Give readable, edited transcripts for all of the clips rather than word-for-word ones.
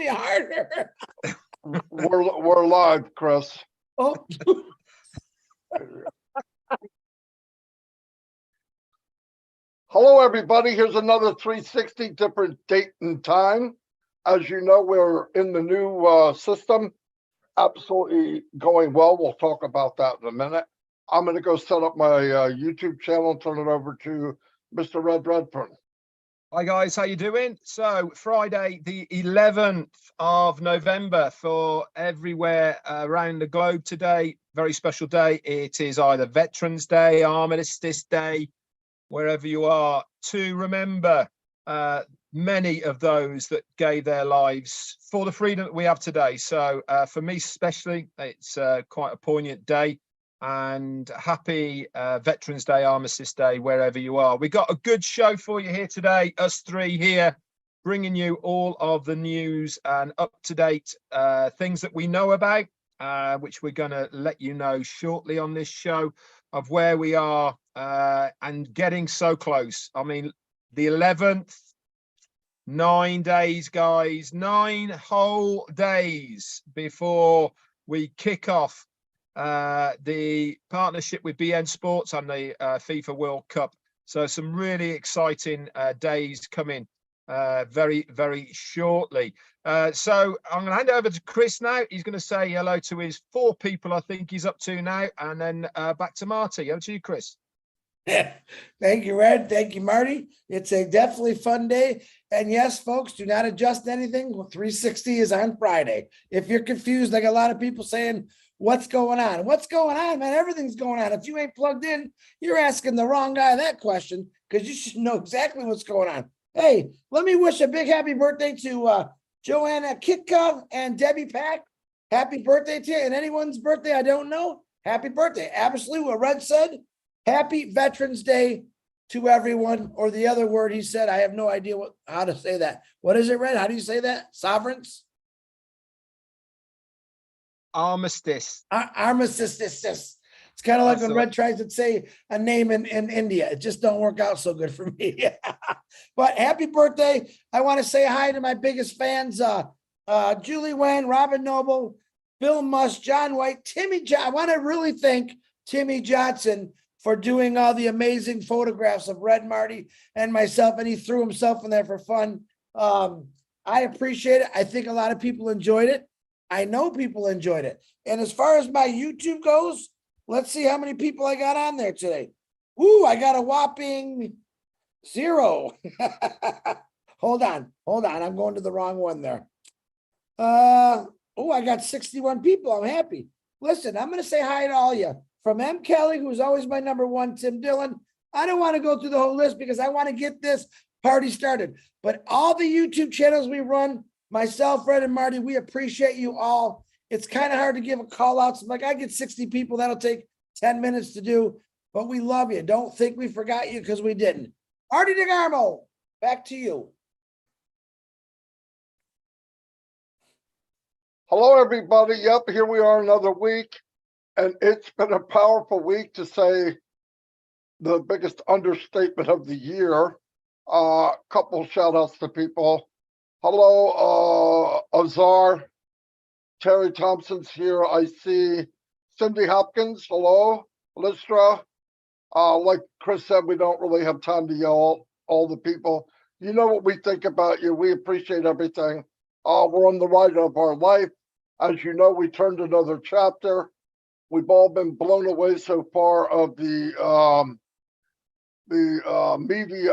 harder. We're live, Chris. Oh. Hello, everybody. Here's another 360, different date and time. As you know, we're in the new system. Absolutely going well. We'll talk about that in a minute. I'm going to go set up my YouTube channel and turn it over to Mr. Red Redfern. Hi guys, how you doing? So Friday the 11th of November for everywhere around the globe today. Very special day. It is either Veterans Day, Armistice Day, wherever you are, to remember many of those that gave their lives for the freedom that we have today. So for me especially, it's quite a poignant day. And happy Veterans Day, Armistice Day, wherever you are. We got a good show for you here today, us three here, bringing you all of the news and up-to-date things that we know about, which we're going to let you know shortly on this show of where we are and getting so close. I mean, the 11th, 9 days, guys, 9 whole days before we kick off the partnership with BN Sports and the FIFA World Cup. So some really exciting days coming very, very shortly. So I'm going to hand over to Chris now. He's going to say hello to his 4 people I think he's up to now, and then back to Marty. Over to you, Chris. Thank you, Red. Thank you, Marty. It's a definitely fun day. And yes, folks, do not adjust anything. 360 is on Friday. If you're confused, like a lot of people saying, what's going on? What's going on, man? Everything's going on. If you ain't plugged in, you're asking the wrong guy that question, because you should know exactly what's going on. Hey, let me wish a big happy birthday to Joanna Kitka and Debbie Pack. Happy birthday to you. And anyone's birthday I don't know, happy birthday. Absolutely what Red said. Happy Veterans Day to everyone, or the other word he said, I have no idea how to say that. What is it, Red? How do you say that? Sovereigns? Armistice. Armistice. It's kind of like when Red tries to say a name in India. It just don't work out so good for me. But happy birthday. I want to say hi to my biggest fans, Julie Wen, Robin Noble, Bill Musk, John White, Timmy John. I want to really thank Timmy Johnson for doing all the amazing photographs of Red, Marty, and myself, and he threw himself in there for fun. I appreciate it. I think a lot of people enjoyed it. I know people enjoyed it. And as far as my YouTube goes, let's see how many people I got on there today. Ooh, I got a whopping 0. Hold on. I'm going to the wrong one there. Oh, I got 61 people. I'm happy. Listen, I'm going to say hi to all of you. From M. Kelly, who's always my #1, Tim Dillon. I don't want to go through the whole list because I want to get this party started. But all the YouTube channels we run, myself, Red, and Marty, we appreciate you all. It's kind of hard to give a call out. So like, I get 60 people. That'll take 10 minutes to do. But we love you. Don't think we forgot you, because we didn't. Marty DeGarmo, back to you. Hello, everybody. Yep, here we are another week. And it's been a powerful week, to say the biggest understatement of the year. Couple shout outs to people. Hello, Azar. Terry Thompson's here. I see Cindy Hopkins. Hello, Lystra. Like Chris said, we don't really have time to yell all the people. You know what we think about you. We appreciate everything. We're on the ride of our life. As you know, we turned another chapter. We've all been blown away so far of the media,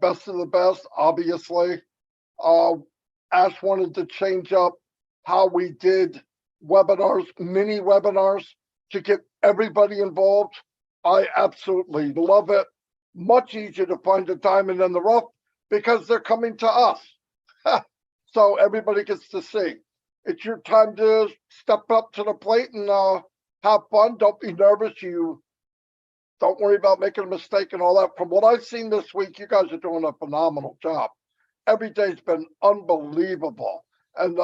best of the best, obviously. Ash wanted to change up how we did webinars, mini webinars, to get everybody involved. I absolutely love it. Much easier to find a diamond in the rough because they're coming to us. So everybody gets to see. It's your time to step up to the plate and have fun. Don't be nervous. You don't worry about making a mistake and all that. From what I've seen this week, you guys are doing a phenomenal job. Every day's been unbelievable. And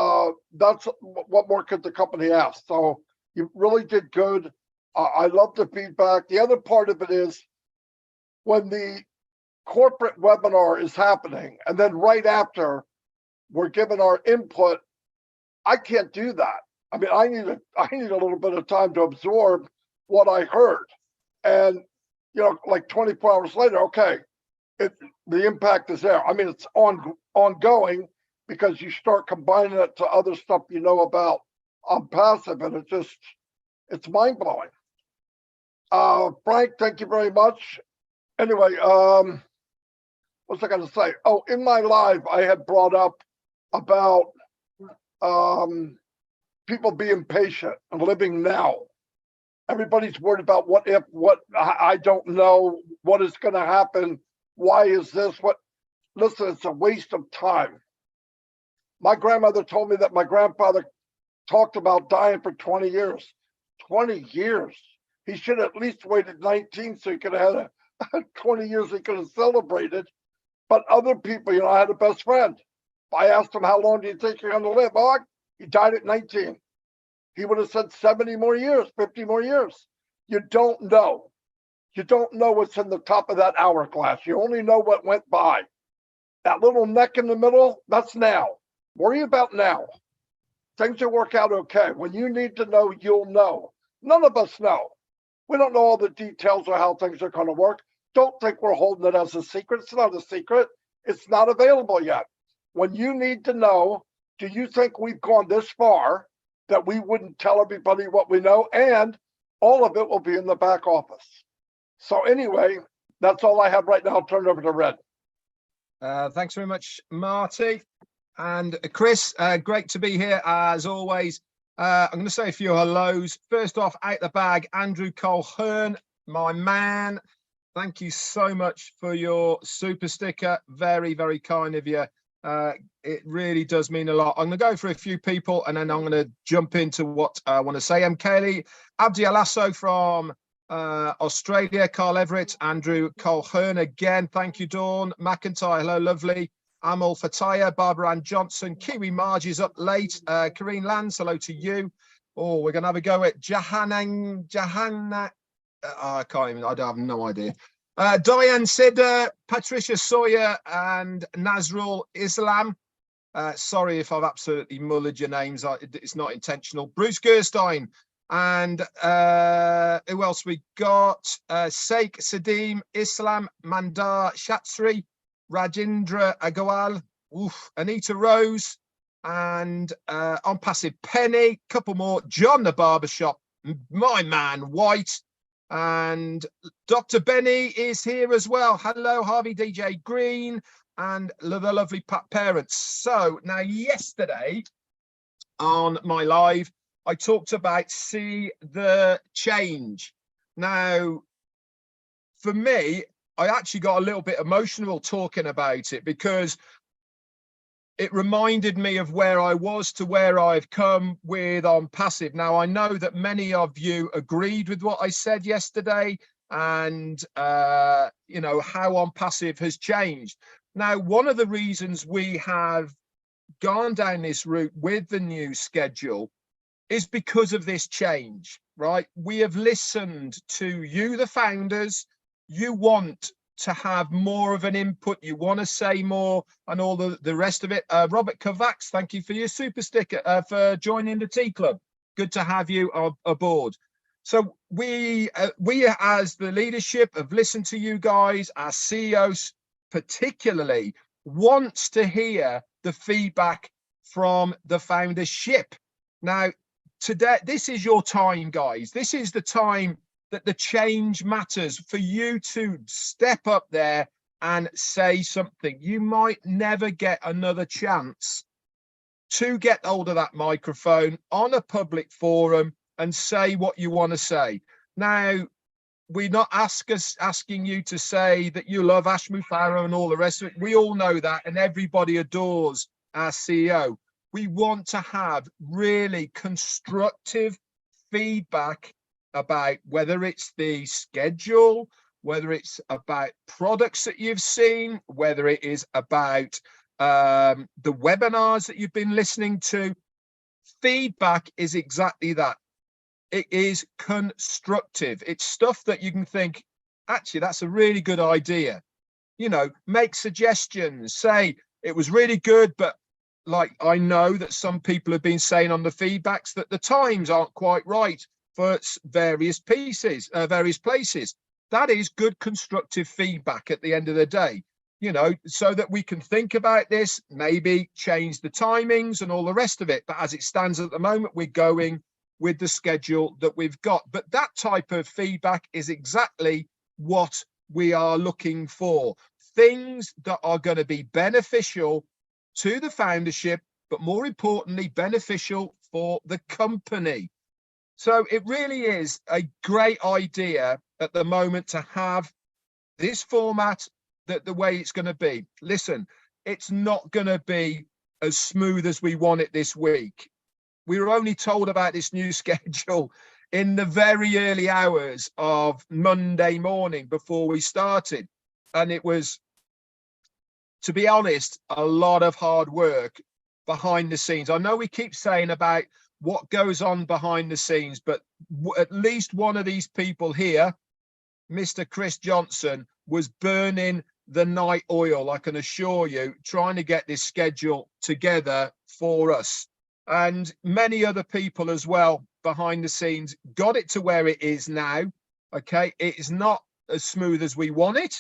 that's what more could the company ask. So you really did good. I love the feedback. The other part of it is when the corporate webinar is happening, and then right after we're giving our input. I can't do that. I mean, I need a little bit of time to absorb what I heard. And, you know, like 24 hours later, okay, the impact is there. I mean, it's ongoing because you start combining it to other stuff you know about ONPASSIVE, and it's mind blowing. Frank, thank you very much. Anyway, what's I going to say? Oh, in my live, I had brought up about people being patient and living now. Everybody's worried about what if, what I don't know, what is going to happen. Why is this? What? Listen, it's a waste of time. My grandmother told me that my grandfather talked about dying for 20 years. 20 years. He should have at least waited 19 so he could have had 20 years he could have celebrated. But other people, you know, I had a best friend. I asked him, how long do you think you're going to live? Oh, he died at 19. He would have said 70 more years, 50 more years. You don't know. You don't know what's in the top of that hourglass. You only know what went by. That little neck in the middle, that's now. Worry about now. Things will work out okay. When you need to know, you'll know. None of us know. We don't know all the details of how things are going to work. Don't think we're holding it as a secret. It's not a secret. It's not available yet. When you need to know, do you think we've gone this far that we wouldn't tell everybody what we know? And all of it will be in the back office. So anyway, that's all I have right now. I'll turn it over to Red. Thanks very much, Marty. And Chris, great to be here as always. I'm going to say a few hellos. First off, out the bag, Andrew Colhern, my man. Thank you so much for your super sticker. Very, very kind of you. It really does mean a lot. I'm going to go for a few people and then I'm going to jump into what I want to say. Kelly, Abdi Alasso from Australia, Carl Everett, Andrew Colhern again. Thank you, Dawn. McIntyre, hello, lovely. Amal Fataya, Barbara Ann Johnson, Kiwi Marge is up late. Karine Lands, hello to you. Oh, we're going to have a go at Jahanna. I can't even, I have no idea. Diane Sidder, Patricia Sawyer, and Nazrul Islam. Sorry if I've absolutely mullered your names. It's not intentional. Bruce Gerstein. And who else we got? Sheikh Sadim, Islam, Mandar Shatsri, Rajendra Agarwal, Anita Rose, and ONPASSIVE Penny, couple more. John the Barbershop, my man White, and Dr. Benny is here as well. Hello, Harvey DJ Green, and the lovely parents. So now yesterday on my live, I talked about see the change. Now, for me, I actually got a little bit emotional talking about it because it reminded me of where I was to where I've come with ONPASSIVE. Now, I know that many of you agreed with what I said yesterday and, you know, how ONPASSIVE has changed. Now, one of the reasons we have gone down this route with the new schedule is because of this change, right? We have listened to you, the founders. You want to have more of an input. You want to say more and all the rest of it. Robert Kovacs, thank you for your super sticker, for joining the Tea Club. Good to have you aboard. So we as the leadership have listened to you guys. Our CEOs particularly wants to hear the feedback from the foundership. Now, today, this is your time, guys. This is the time that the change matters for you to step up there and say something. You might never get another chance to get hold of that microphone on a public forum and say what you want to say. Now, we're not asking you to say that you love Ashmu Farrow and all the rest of it. We all know that, and everybody adores our CEO. We want to have really constructive feedback about whether it's the schedule, whether it's about products that you've seen, whether it is about the webinars that you've been listening to. Feedback is exactly that. It is constructive. It's stuff that you can think, actually, that's a really good idea. You know, make suggestions, say it was really good, but like I know that some people have been saying on the feedbacks that the times aren't quite right for various pieces, various places. That is good constructive feedback at the end of the day, you know, so that we can think about this, maybe change the timings and all the rest of it. But as it stands at the moment, we're going with the schedule that we've got. But that type of feedback is exactly what we are looking for. Things that are going to be beneficial to the foundership, but more importantly, beneficial for the company. So it really is a great idea at the moment to have this format, that the way it's going to be. Listen, it's not going to be as smooth as we want it this week. We were only told about this new schedule in the very early hours of Monday morning before we started. And it was, to be honest, a lot of hard work behind the scenes. I know we keep saying about what goes on behind the scenes, but at least one of these people here, Mr. Chris Johnson, was burning the night oil, I can assure you, trying to get this schedule together for us. And many other people as well behind the scenes got it to where it is now. Okay, it is not as smooth as we want it,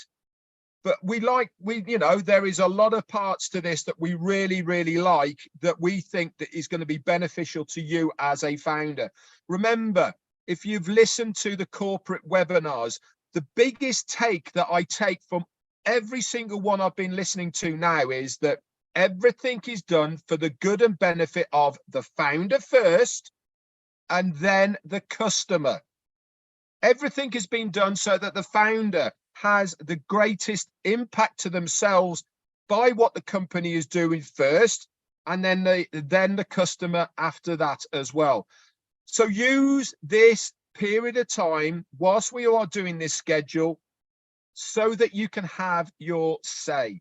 but you know, there is a lot of parts to this that we really, really like, that we think that is going to be beneficial to you as a founder. Remember, if you've listened to the corporate webinars, the biggest take that I take from every single one I've been listening to now is that everything is done for the good and benefit of the founder first, and then the customer. Everything has been done so that the founder has the greatest impact to themselves by what the company is doing first, and then the customer after that as well. So use this period of time whilst we are doing this schedule so that you can have your say.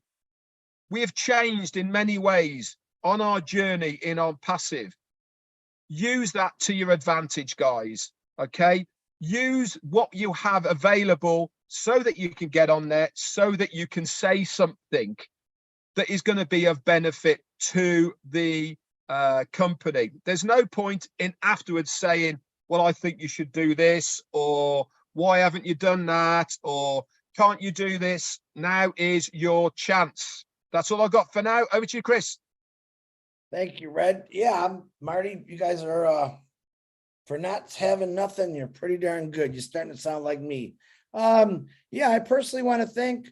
We have changed in many ways on our journey in ONPASSIVE. Use that to your advantage, guys. Okay, use what you have available so that you can get on there, so that you can say something that is going to be of benefit to the company. There's no point in afterwards saying, well, I think you should do this, or why haven't you done that, or can't you do this? Now is your chance. That's all I've got for now. Over to you, Chris. Thank you, Red. Yeah, I'm Marty. You guys are for not having nothing, you're pretty darn good. You're starting to sound like me. Yeah, I personally want to thank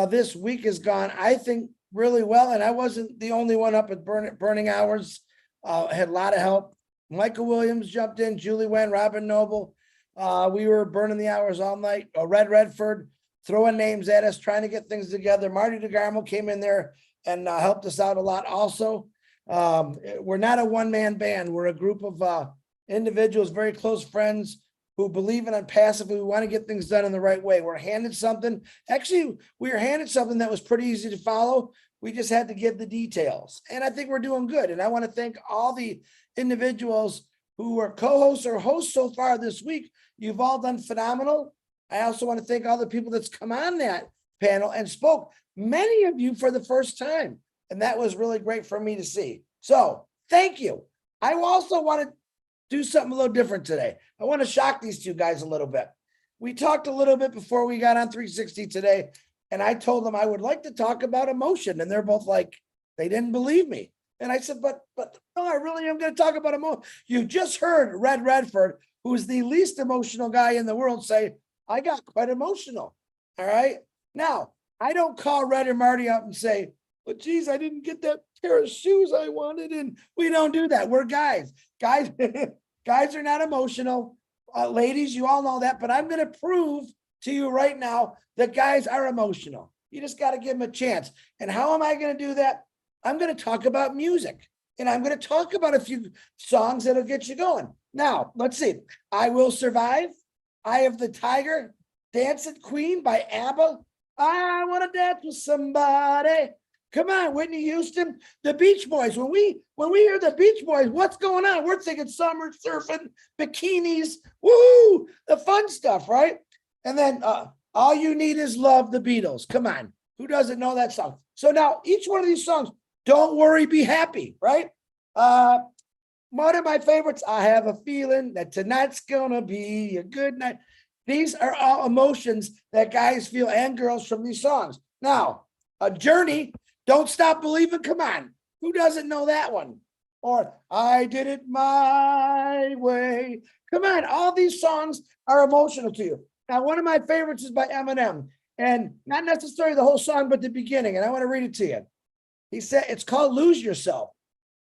this week has gone, I think, really well. And I wasn't the only one up at burning hours. I had a lot of help. Michael Williams jumped in, Julie Wen, Robin Noble. We were burning the hours all night. Red Redford throwing names at us, trying to get things together. Marty DeGarmo came in there and helped us out a lot also. We're not a one-man band. We're a group of individuals, very close friends who believe in ONPASSIVE. We want to get things done in the right way. We're handed something. Actually, we were handed something that was pretty easy to follow. We just had to give the details. And I think we're doing good. And I want to thank all the individuals who are co-hosts or hosts so far this week. You've all done phenomenal. I also want to thank all the people that's come on that panel and spoke, many of you for the first time. And that was really great for me to see. So thank you. I also want to do something a little different today. I want to shock these two guys a little bit. We talked a little bit before we got on 360 today, and I told them I would like to talk about emotion. And they're both like, they didn't believe me. And I said, but no, I really am going to talk about emotion. You just heard Red Redford, who's the least emotional guy in the world, say, I got quite emotional. All right. Now, I don't call Red and Marty up and say, well, geez, I didn't get that pair of shoes I wanted. And we don't do that. We're guys. Guys are not emotional. Ladies, you all know that. But I'm going to prove to you right now that guys are emotional. You just got to give them a chance. And how am I going to do that? I'm going to talk about music. And I'm going to talk about a few songs that'll get you going. Now, let's see. I Will Survive. Eye of the Tiger. Dancing Queen by ABBA. I want to dance with somebody. Come on, Whitney Houston. The Beach Boys. When we hear the Beach Boys, what's going on? We're thinking summer, surfing, bikinis. Woo! The fun stuff, right? And then All You Need Is Love, the Beatles. Come on. Who doesn't know that song? So now each one of these songs, Don't worry, be happy, right? One of my favorites, I have a feeling that tonight's gonna be a good night. These are all emotions that guys feel and girls from these songs. Now, a Journey, Don't Stop Believing, come on. Who doesn't know that one? Or I Did It My Way. Come on, all these songs are emotional to you. Now, one of my favorites is by Eminem, and not necessarily the whole song, but the beginning, and I want to read it to you. He said, it's called Lose Yourself.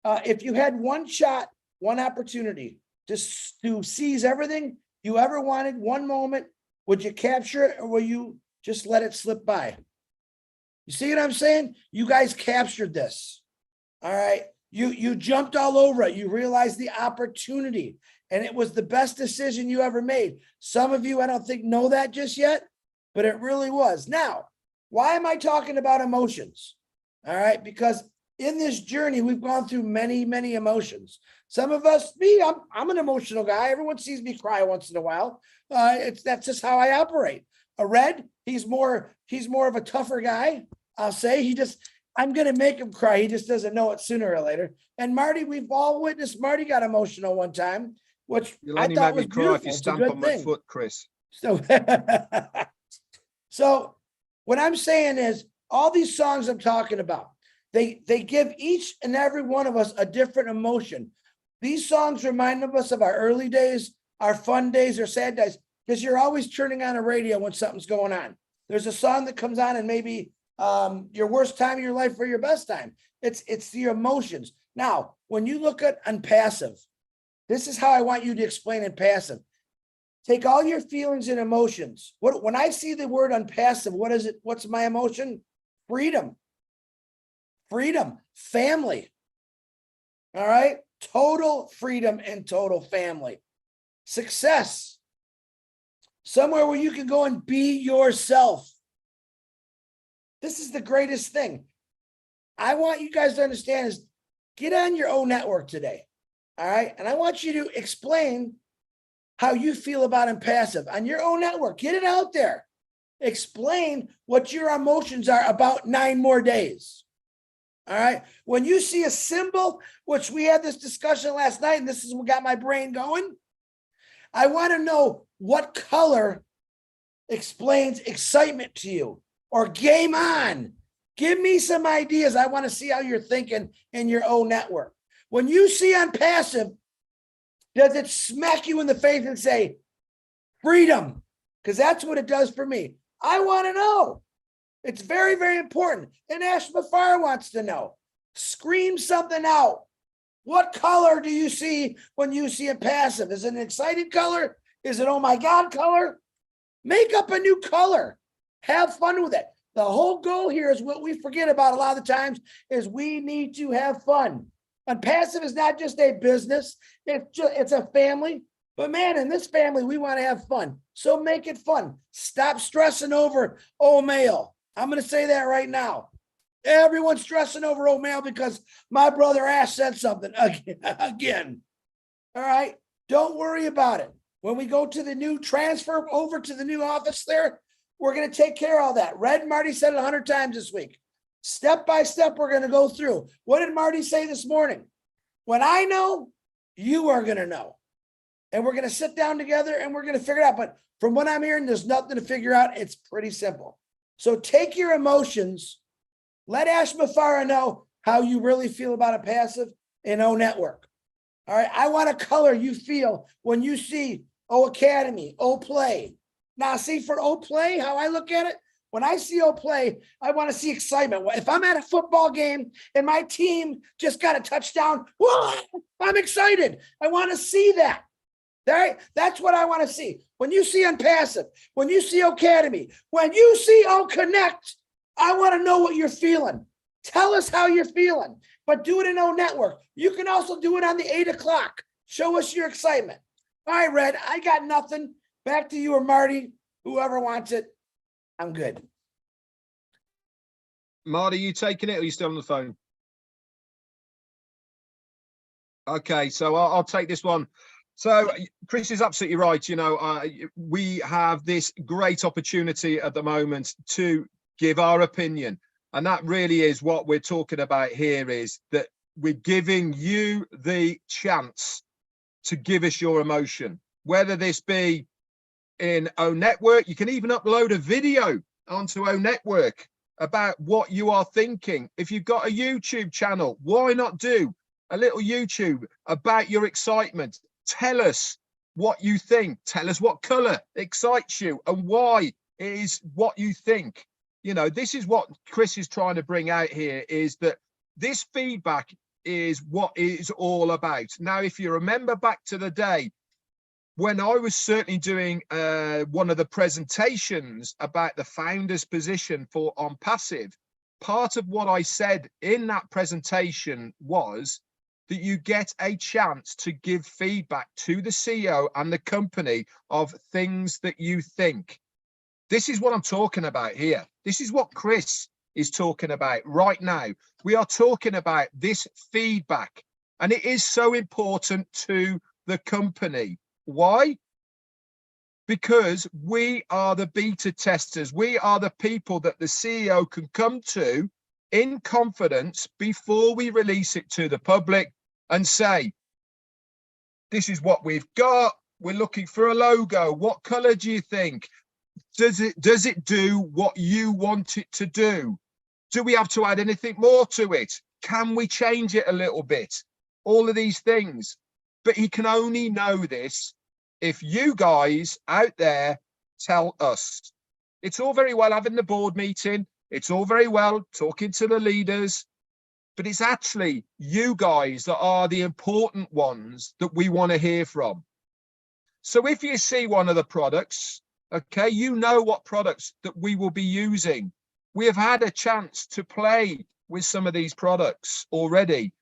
If you had one shot, one opportunity to seize everything you ever wanted, one moment, would you capture it or will you just let it slip by? You see what I'm saying? You guys captured this. All right. You jumped all over it. You realized the opportunity, and it was the best decision you ever made. Some of you, I don't think, know that just yet, but it really was. Now, why am I talking about emotions? All right, because in this journey, we've gone through many, many emotions. Some of us, I'm an emotional guy. Everyone sees me cry once in a while. That's just how I operate. A Red, he's more of a tougher guy. I'll say I'm going to make him cry. He just doesn't know it sooner or later. And Marty, we've all witnessed Marty got emotional one time, which You'll I only thought make was me cry if beautiful. you It's a stamp good on my thing. foot, Chris. So, so what I'm saying is all these songs I'm talking about, they give each and every one of us a different emotion. These songs remind us of our early days, our fun days, or sad days, because you're always turning on a radio when something's going on. There's a song that comes on and maybe your worst time of your life or your best time. It's the emotions. Now, when you look at ONPASSIVE, this is how I want you to explain ONPASSIVE. Take all your feelings and emotions. When I see the word ONPASSIVE, what is it? What's my emotion? Freedom. Freedom. Family. All right. Total freedom and total family. Success. Somewhere where you can go and be yourself. This is the greatest thing. I want you guys to understand is get on your own network today. All right. And I want you to explain how you feel about ONPASSIVE on your own network. Get it out there. Explain what your emotions are about 9 more days. All right. When you see a symbol, which we had this discussion last night, and this is what got my brain going. I want to know what color explains excitement to you or game on. Give me some ideas. I want to see how you're thinking in your own network. When you see ONPASSIVE, does it smack you in the face and say, freedom? Because that's what it does for me. I want to know. It's very, very important. And Ash Mafar wants to know. Scream something out. What color do you see when you see ONPASSIVE? Is it an excited color? Is it, oh my God, color? Make up a new color. Have fun with it. The whole goal here is what we forget about a lot of the times is we need to have fun. ONPASSIVE is not just a business. It's a family. But man, in this family, we want to have fun. So make it fun. Stop stressing over old mail. I'm going to say that right now. Everyone's stressing over old mail because my brother Ash said something again. All right. Don't worry about it. When we go to the new transfer over to the new office there, we're going to take care of all that. Red, Marty said it 100 times this week. Step by step, we're going to go through. What did Marty say this morning? When I know, you are going to know. And we're going to sit down together and we're going to figure it out. But from what I'm hearing, there's nothing to figure out. It's pretty simple. So take your emotions. Let Ash Mafara know how you really feel about ONPASSIVE in O Network. All right. I want a color you feel when you see O Academy, O Play. Now, see, for O Play, how I look at it, when I see O Play, I want to see excitement. If I'm at a football game and my team just got a touchdown, whoa, I'm excited. I want to see that. All right? That's what I want to see. When you see ONPASSIVE, when you see Academy, when you see O Connect, I want to know what you're feeling. Tell us how you're feeling, but do it in O Network. You can also do it on the 8 o'clock. Show us your excitement. All right, Red, I got nothing. Back to you or Marty, whoever wants it. I'm good. Marty, you taking it or are you still on the phone? Okay, so I'll take this one. So Chris is absolutely right. You know, we have this great opportunity at the moment to give our opinion And that really is what we're talking about here, is that we're giving you the chance to give us your emotion, whether this be in O Network. You can even upload a video onto O Network about what you are thinking. If you've got a YouTube channel, why not do a little YouTube about your excitement? Tell us what you think. Tell us what color excites you and why it is what you think. You know, this is what Chris is trying to bring out here, is that this feedback is what it's all about. Now, if you remember back to the day when I was certainly doing one of the presentations about the founder's position for ONPASSIVE, part of what I said in that presentation was that you get a chance to give feedback to the CEO and the company of things that you think. This is what I'm talking about here. This is what Chris is talking about right now. We are talking about this feedback, and it is so important to the company. Why? Because we are the beta testers. We are the people that the CEO can come to in confidence before we release it to the public and say, this is what we've got. We're looking for a logo. What color do you think? Does it do what you want it to do? Do we have to add anything more to it? Can we change it a little bit? All of these things. But he can only know this if you guys out there tell us. It's all very well having the board meeting. It's all very well talking to the leaders, but it's actually you guys that are the important ones that we want to hear from. So if you see one of the products, okay, you know what products that we will be using. We have had a chance to play with some of these products already.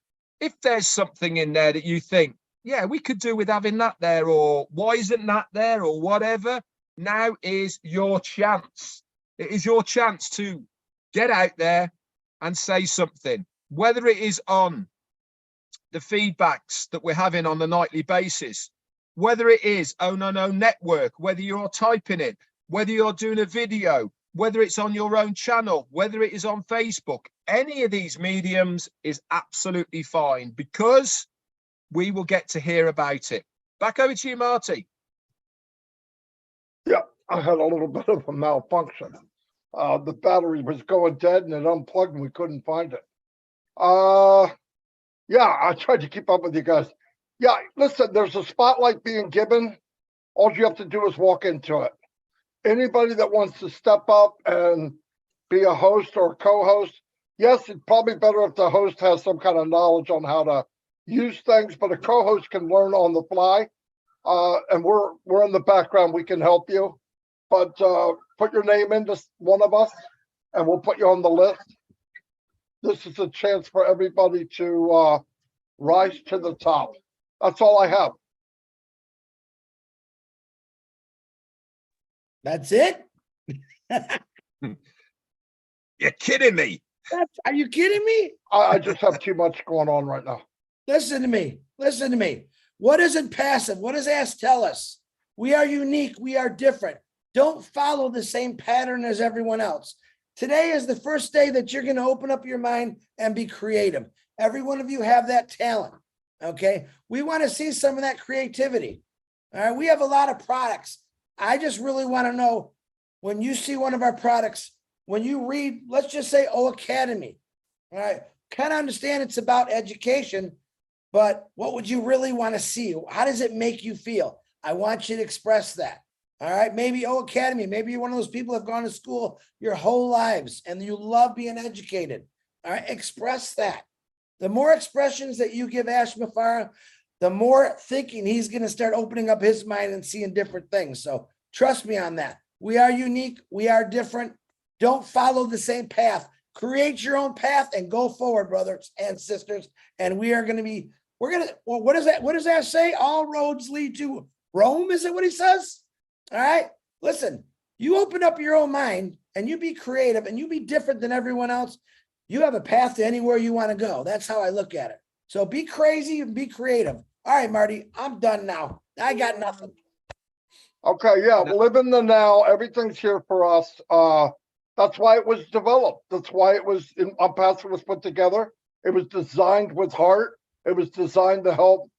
If there's something in there that you think, yeah, we could do with having that there, or why isn't that there, or whatever, now is your chance. It is your chance to get out there and say something, whether it is on the feedbacks that we're having on a nightly basis, whether it is on an O Network, whether you're typing it, whether you're doing a video, whether it's on your own channel, whether it is on Facebook. Any of these mediums is absolutely fine, because we will get to hear about it. Back over to you, Marty. Yeah, I had a little bit of a malfunction. The battery was going dead and it unplugged and we couldn't find it. Yeah, I tried to keep up with you guys. Yeah, listen, there's a spotlight being given. All you have to do is walk into it. Anybody that wants to step up and be a host or a co-host, yes, it's probably better if the host has some kind of knowledge on how to use things, but a co-host can learn on the fly. And we're in the background. We can help you, but put your name into one of us and we'll put you on the list. This is a chance for everybody to rise to the top. That's all I have. That's it? You're kidding me. Are you kidding me? I just have too much going on right now. Listen to me. Listen to me. What isn't passive? What does ASK tell us? We are unique. We are different. Don't follow the same pattern as everyone else. Today is the first day that you're going to open up your mind and be creative. Every one of you have that talent. Okay. We want to see some of that creativity. All right. We have a lot of products. I just really want to know, when you see one of our products, when you read, let's just say O Academy. All right. Kind of understand it's about education, but what would you really want to see? How does it make you feel? I want you to express that. All right. Maybe O Academy. Maybe you're one of those people who have gone to school your whole lives and you love being educated. All right. Express that. The more expressions that you give Ash Mafara, the more thinking he's going to start opening up his mind and seeing different things. So trust me on that. We are unique. We are different. Don't follow the same path. Create your own path and go forward, brothers and sisters. And we are going to be, well, what is that? What does that say? All roads lead to Rome. Is it what he says? All right. Listen, you open up your own mind and you be creative and you be different than everyone else. You have a path to anywhere you want to go. That's how I look at it. So be crazy and be creative. All right, Marty, I'm done now. I got nothing. Okay, yeah, live in the now. Everything's here for us. That's why it was developed. That's why it was ONPASSIVE was put together. It was designed with heart. It was designed to help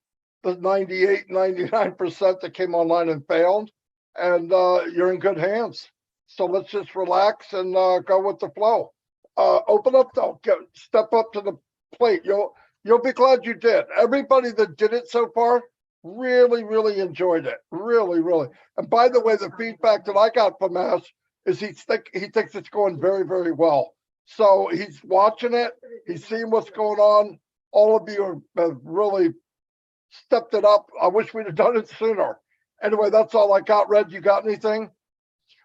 the 98, 99% that came online and failed. And you're in good hands. So let's just relax and go with the flow. Open up though. Step up to the plate. You'll be glad you did. Everybody that did it so far really, really enjoyed it. Really, really. And by the way, the feedback that I got from Ash is he thinks it's going very, very well. So he's watching it. He's seeing what's going on. All of you have really stepped it up. I wish we'd have done it sooner. Anyway, that's all I got. Red, you got anything?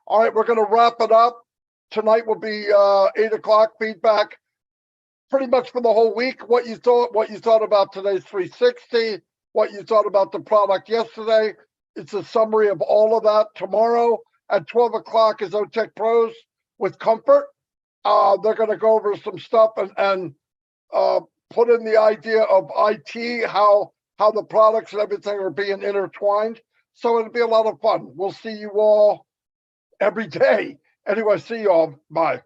All right, we're going to wrap it up. Tonight will be 8 o'clock feedback pretty much for the whole week. What you thought about today's 360, what you thought about the product yesterday. It's a summary of all of that. Tomorrow at 12 o'clock is OTech Pros with Comfort. They're going to go over some stuff and put in the idea of IT, how the products and everything are being intertwined. So it'll be a lot of fun. We'll see you all every day. Anyway, see you all. Bye.